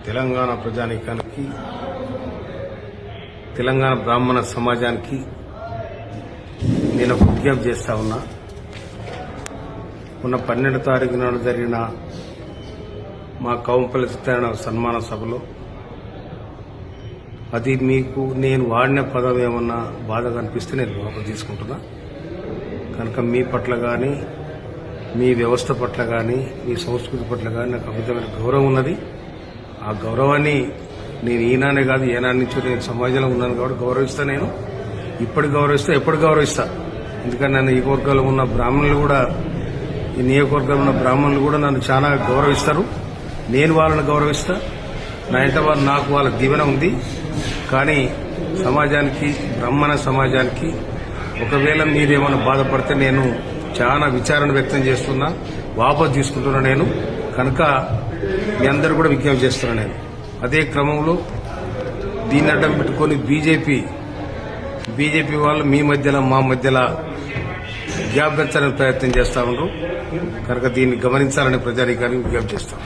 తెలంగాణ ప్రజానీకానికి, తెలంగాణ బ్రాహ్మణ సమాజానికి నేను ఒక విజ్ఞప్తి చేస్తా ఉన్నా. మొన్న 12వ తారీఖు నాడు జరిగిన మా కౌంపల్లి సత్యనారాయణ సన్మాన సభలో అది మీకు నేను వాడిన పదం ఏమన్నా బాధగా అనిపిస్తే నేను లోపల తీసుకుంటున్నా. కనుక మీ పట్ల కానీ, మీ వ్యవస్థ పట్ల కానీ, మీ సంస్కృతి పట్ల కానీ నాకు అమితమైన గౌరవం ఉన్నది. ఆ గౌరవాన్ని నేను ఈనానే కాదు ఏనాటి నుంచి నేను సమాజంలో ఉన్నాను కాబట్టి గౌరవిస్తా. నేను ఇప్పటికి గౌరవిస్తా, ఎప్పుడు గౌరవిస్తా. ఎందుకంటే నన్ను ఈ వర్గాల్లో ఉన్న బ్రాహ్మణులు కూడా, ఈ నియోజకవర్గంలో ఉన్న బ్రాహ్మణులు కూడా నన్ను చాలా గౌరవిస్తారు. నేను వాళ్ళని గౌరవిస్తా. నా ఇంట వారు నాకు వాళ్ళ దీవెన ఉంది. కానీ సమాజానికి, బ్రాహ్మణ సమాజానికి ఒకవేళ మీరేమైనా బాధపడితే నేను చాలా విచారణ వ్యక్తం చేస్తున్నా, వాపసు తీసుకుంటున్నా నేను. కనుక మీ అందరూ కూడా విజ్ఞప్తి చేస్తున్నా నేను. అదే క్రమంలో దీన్ని అడ్డం పెట్టుకుని బీజేపీ వాళ్ళు మీ మధ్యలో మా మధ్యలో గ్యాప్ పెంచాలని ప్రయత్నం చేస్తా ఉన్నారు. కనుక దీన్ని గమనించాలని ప్రజానీకానికి విజ్ఞప్తి చేస్తాం.